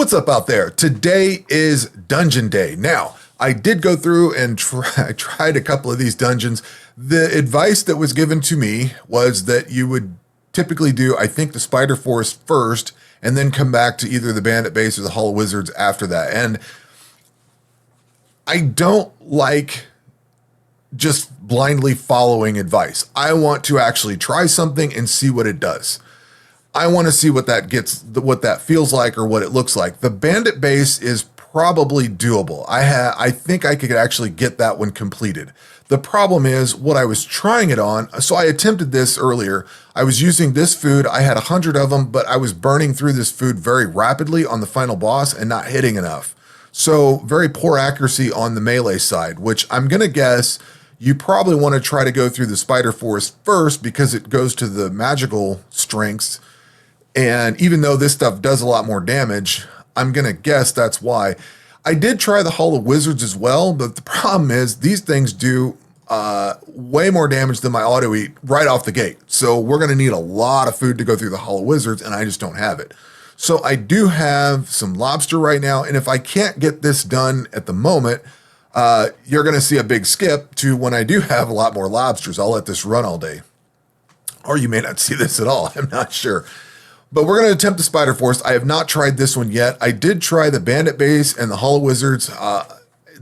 What's up out there? Today is dungeon day. Now, I did go through and tried a couple of these dungeons. The advice that was given to me was that you would typically do, I think, the Spider Forest first, and then come back to either the Bandit Base or the Hall of Wizards after that. And I don't like just blindly following advice. I want to actually try something and see what it does. I want to see what that what that feels like or what it looks like. The Bandit Base is probably doable. I think I could actually get that one completed. The problem is what I was trying it on. So I attempted this earlier. I was using this food. I had 100 of them, but I was burning through this food very rapidly on the final boss and not hitting enough. So very poor accuracy on the melee side, which I'm going to guess you probably want to try to go through the Spider Forest first because it goes to the magical strengths. And even though this stuff does a lot more damage, I'm going to guess that's why. I did try the Hall of Wizards as well, but the problem is these things do way more damage than my auto eat right off the gate. So we're going to need a lot of food to go through the Hall of Wizards, and I just don't have it. So I do have some lobster right now, and if I can't get this done at the moment, you're going to see a big skip to when I do have a lot more lobsters. I'll let this run all day. Or you may not see this at all. I'm not sure. But we're going to attempt the Spider Forest. I have not tried this one yet. I did try the Bandit Base and the Hall of Wizards. I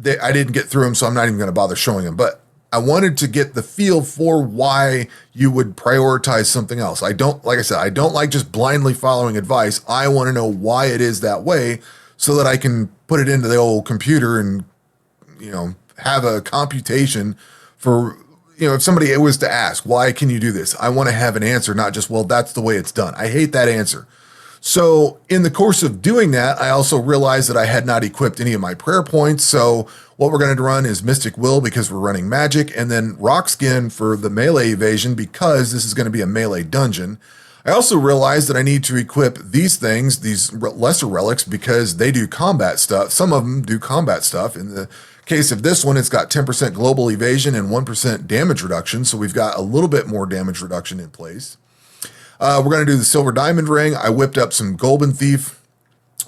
didn't get through them, so I'm not even going to bother showing them. But I wanted to get the feel for why you would prioritize something else. Like I said, I don't like just blindly following advice. I want to know why it is that way so that I can put it into the old computer and, have a computation for, if somebody was to ask, why can you do this? I want to have an answer, not just, well, that's the way it's done. I hate that answer. So in the course of doing that, I also realized that I had not equipped any of my prayer points. So what we're going to run is Mystic Will because we're running magic, and then Rock Skin for the melee evasion because this is going to be a melee dungeon. I also realized that I need to equip these things, these lesser relics, because they do combat stuff. Some of them do combat stuff. In the case of this one, it's got 10% global evasion and 1% damage reduction. So we've got a little bit more damage reduction in place. We're going to do the Silver Diamond Ring. I whipped up some Golden Thief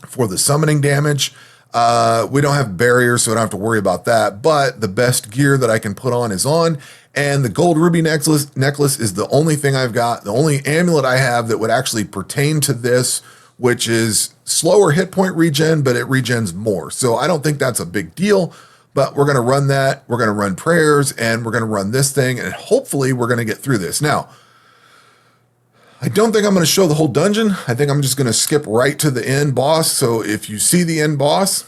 for the summoning damage. We don't have barriers, so I don't have to worry about that. But the best gear that I can put on is on. And the Gold Ruby necklace is the only thing I've got, the only amulet I have that would actually pertain to this, which is slower hit point regen, but it regens more. So I don't think that's a big deal. But we're going to run that. We're going to run prayers, and we're going to run this thing, and hopefully we're going to get through this. Now, I don't think I'm going to show the whole dungeon. I think I'm just going to skip right to the end boss. So if you see the end boss,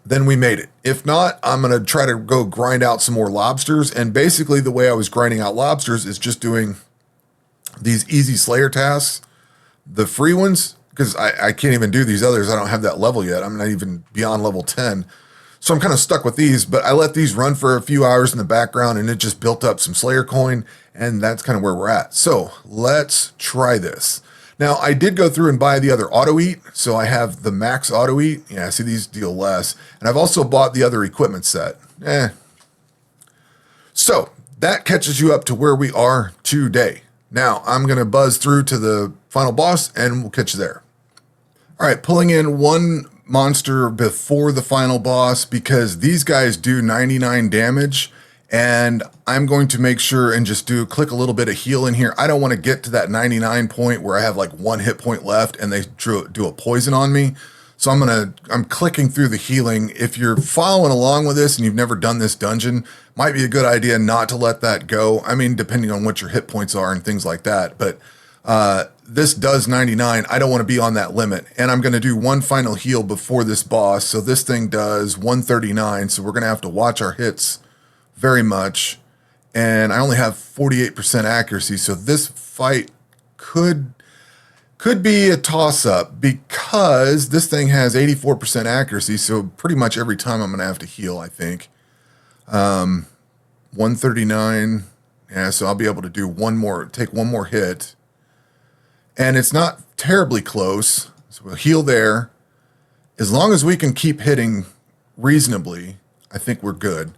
then we made it. If not, I'm going to try to go grind out some more lobsters. And basically the way I was grinding out lobsters is just doing these easy Slayer tasks, the free ones, because I can't even do these others. I don't have that level yet. I'm not even beyond level 10. So I'm kind of stuck with these, but I let these run for a few hours in the background and it just built up some Slayer coin, and that's kind of where we're at. So let's try this. Now, I did go through and buy the other auto eat. So I have the max auto eat. Yeah, see, these deal less. And I've also bought the other equipment set. So that catches you up to where we are today. Now I'm going to buzz through to the final boss and we'll catch you there. All right, pulling in one monster before the final boss because these guys do 99 damage, and I'm going to make sure and just click a little bit of heal in here. I don't want to get to that 99 point where I have like one hit point left and they do a poison on me. So I'm clicking through the healing. If you're following along with this and you've never done this dungeon, might be a good idea not to let that go. I mean, depending on what your hit points are and things like that, but this does 99. I don't want to be on that limit. And I'm going to do one final heal before this boss. So this thing does 139. So we're going to have to watch our hits very much. And I only have 48% accuracy. So this fight could be a toss up because this thing has 84% accuracy. So pretty much every time I'm going to have to heal, I think. 139. Yeah. So I'll be able to do take one more hit. And it's not terribly close, so we'll heal there. As long as we can keep hitting reasonably, I think we're good.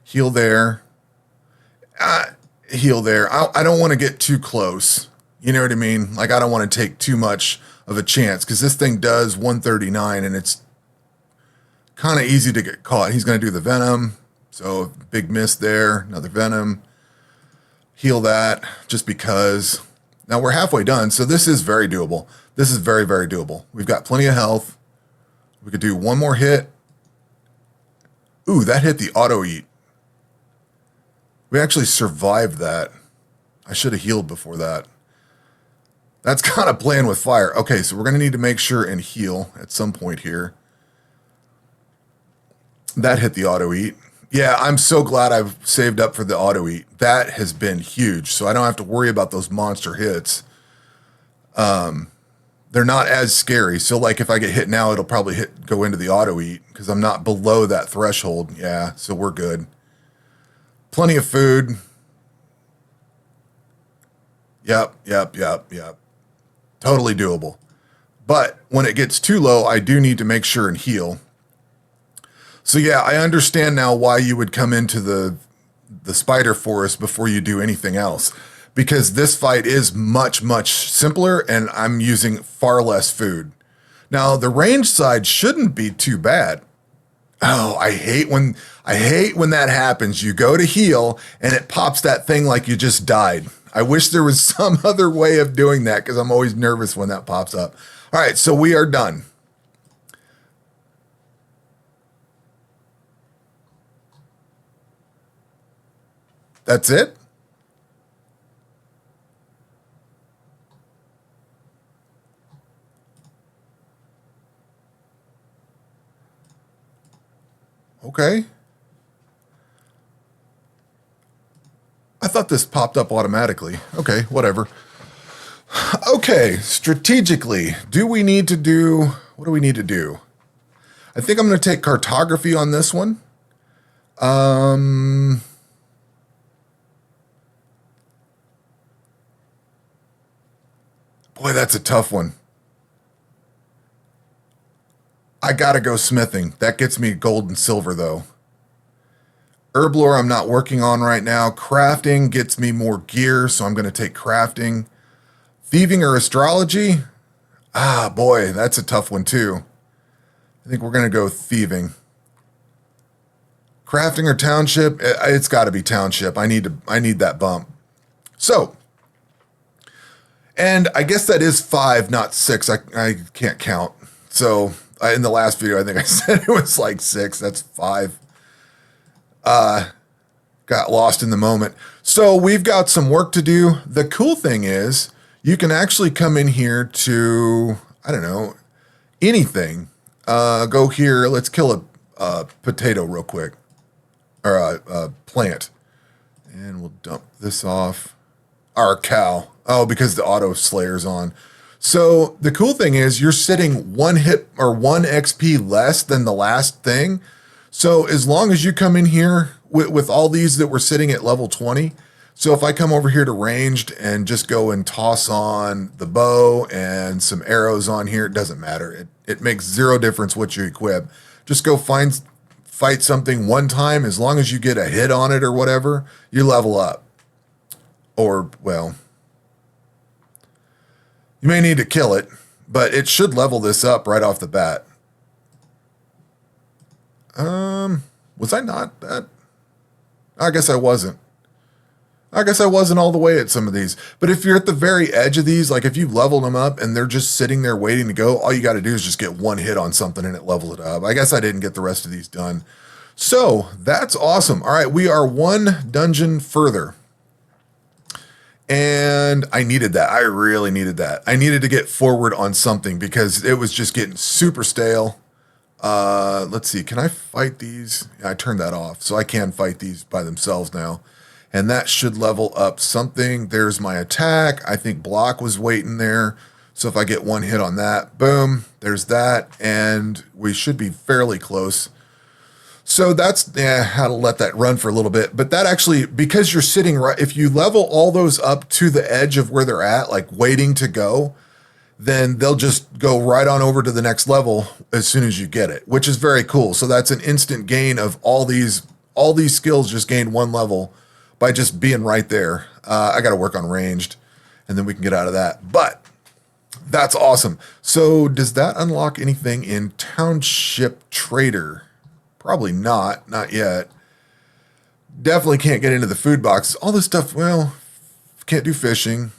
Heal there. Heal there. I don't want to get too close. You know what I mean? Like, I don't want to take too much of a chance because this thing does 139 and it's kind of easy to get caught. He's going to do the venom. So big miss there. Another venom. Heal that just because. Now we're halfway done. So this is very doable. This is very, very doable. We've got plenty of health. We could do one more hit. Ooh, that hit the auto eat. We actually survived that. I should have healed before that. That's kind of playing with fire. Okay, so we're going to need to make sure and heal at some point here. That hit the auto eat. Yeah, I'm so glad I've saved up for the auto eat. That has been huge, so I don't have to worry about those monster hits. They're not as scary. So like if I get hit now, it'll probably go into the auto eat because I'm not below that threshold. Yeah, so we're good. Plenty of food. Yep. Totally doable. But when it gets too low, I do need to make sure and heal. So yeah, I understand now why you would come into the spider forest before you do anything else. Because this fight is much, much simpler and I'm using far less food. Now the range side shouldn't be too bad. Oh, I hate when that happens. You go to heal and it pops that thing like you just died. I wish there was some other way of doing that because I'm always nervous when that pops up. All right, so we are done. That's it? Okay. I thought this popped up automatically. Okay, whatever. Okay, strategically, what do we need to do? I think I'm going to take cartography on this one. Boy, that's a tough one. I gotta go smithing. That gets me gold and silver though. Herb lore I'm not working on right now. Crafting gets me more gear, so I'm gonna take crafting. Thieving or astrology? Ah, boy, that's a tough one too. I think we're gonna go thieving. Crafting or township? It's gotta be township. I need that bump. So, and I guess that is 5, not 6. I can't count. So in the last video, I think I said it was like 6. That's 5. Got lost in the moment. So we've got some work to do. The cool thing is you can actually come in here to, I don't know, anything. Go here. Let's kill a potato real quick. Or a plant. And we'll dump this off. Our cow. Oh, because the auto slayer's on. So the cool thing is you're sitting 1 hit or 1 XP less than the last thing. So as long as you come in here with all these that were sitting at level 20. So if I come over here to ranged and just go and toss on the bow and some arrows on here, it doesn't matter. It makes zero difference what you equip. Just go fight something one time. As long as you get a hit on it or whatever, you level up. Or, well, you may need to kill it, but it should level this up right off the bat. Was I not that? I guess I wasn't. I guess I wasn't all the way at some of these. But if you're at the very edge of these, like if you've leveled them up and they're just sitting there waiting to go, all you got to do is just get 1 hit on something and it levels it up. I guess I didn't get the rest of these done. So that's awesome. All right, we are 1 dungeon further. And I needed that. I really needed that. I needed to get forward on something because it was just getting super stale. Let's see. Can I fight these? Yeah, I turned that off. So I can fight these by themselves now. And that should level up something. There's my attack. I think block was waiting there. So if I get 1 hit on that, boom, there's that. And we should be fairly close. So that's how to let that run for a little bit. But that actually, because you're sitting right, if you level all those up to the edge of where they're at, like waiting to go, then they'll just go right on over to the next level as soon as you get it, which is very cool. So that's an instant gain of all these skills just gained 1 level by just being right there. I got to work on ranged and then we can get out of that. But That's awesome. So does that unlock anything in Township Trader? Probably not. Not yet. Definitely can't get into the food box. All this stuff, well, can't do fishing.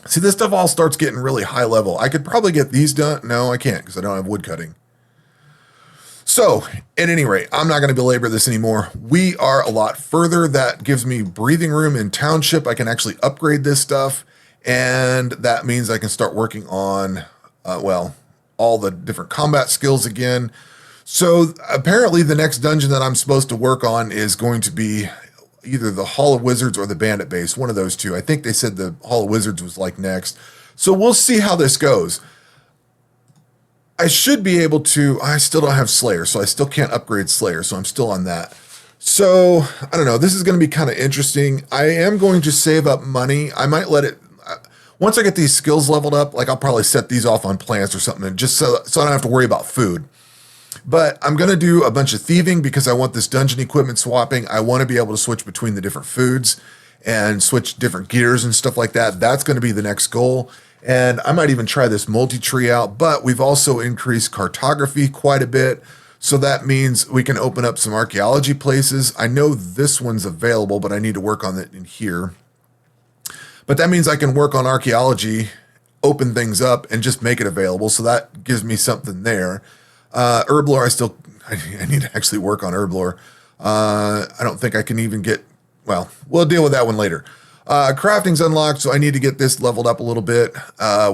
See, this stuff all starts getting really high level. I could probably get these done. No, I can't because I don't have wood cutting. So, at any rate, I'm not going to belabor this anymore. We are a lot further. That gives me breathing room in Township. I can actually upgrade this stuff. And that means I can start working on, well, all the different combat skills again. So, apparently, the next dungeon that I'm supposed to work on is going to be either the Hall of Wizards or the Bandit Base, one of those two. I think they said the Hall of Wizards was like next. So we'll see how this goes. I should be able to, I still don't have Slayer, so I still can't upgrade Slayer, so I'm still on that. So, I don't know, this is going to be kind of interesting. I am going to save up money. I might let it, once I get these skills leveled up, like I'll probably set these off on plants or something, just so I don't have to worry about food. But I'm going to do a bunch of thieving because I want this dungeon equipment swapping. I want to be able to switch between the different foods and switch different gears and stuff like that. That's going to be the next goal. And I might even try this multi-tree out, but we've also increased cartography quite a bit. So that means we can open up some archaeology places. I know this one's available, but I need to work on it in here. But that means I can work on archaeology, open things up, and just make it available. So that gives me something there. Herblore, I need to actually work on Herblore. I don't think I can even get, well, we'll deal with that one later. Crafting's unlocked, so I need to get this leveled up a little bit.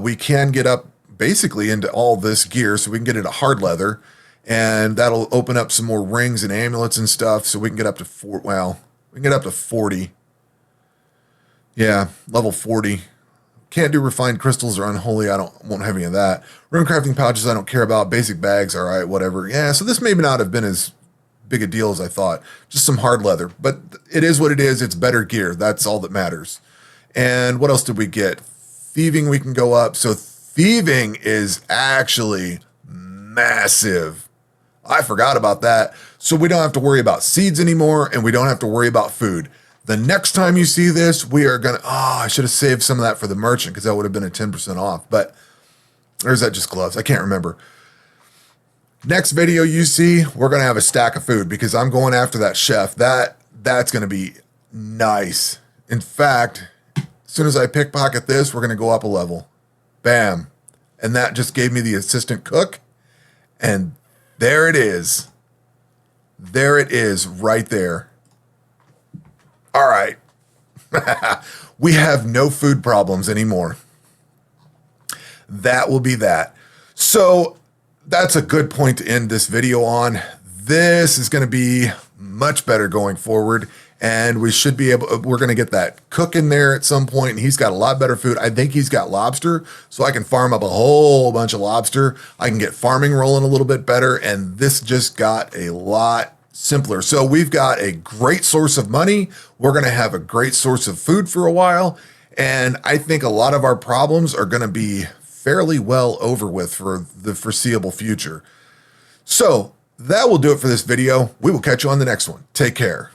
We can get up basically into all this gear, so we can get into hard leather, and that'll open up some more rings and amulets and stuff, so we can get up to we can get up to 40. Yeah, level 40. Can't do refined crystals or unholy. Won't have any of that. Rune crafting pouches I don't care about. Basic bags, all right, whatever. Yeah, so this may not have been as big a deal as I thought. Just some hard leather. But it is what it is. It's better gear. That's all that matters. And what else did we get? Thieving we can go up. So thieving is actually massive. I forgot about that. So we don't have to worry about seeds anymore, and we don't have to worry about food. The next time you see this, we are going to, I should have saved some of that for the merchant because that would have been a 10% off. But, or is that just gloves? I can't remember. Next video you see, we're going to have a stack of food because I'm going after that chef. That's going to be nice. In fact, as soon as I pickpocket this, we're going to go up a level. Bam. And that just gave me the assistant cook. And there it is. There it is right there. All right. We have no food problems anymore. That will be that. So that's a good point to end this video on. This is going to be much better going forward. And we should be we're going to get that cook in there at some point. And he's got a lot better food. I think he's got lobster. So I can farm up a whole bunch of lobster. I can get farming rolling a little bit better. And this just got a lot simpler. So we've got a great source of money. We're going to have a great source of food for a while. And I think a lot of our problems are going to be fairly well over with for the foreseeable future. So that will do it for this video. We will catch you on the next one. Take care.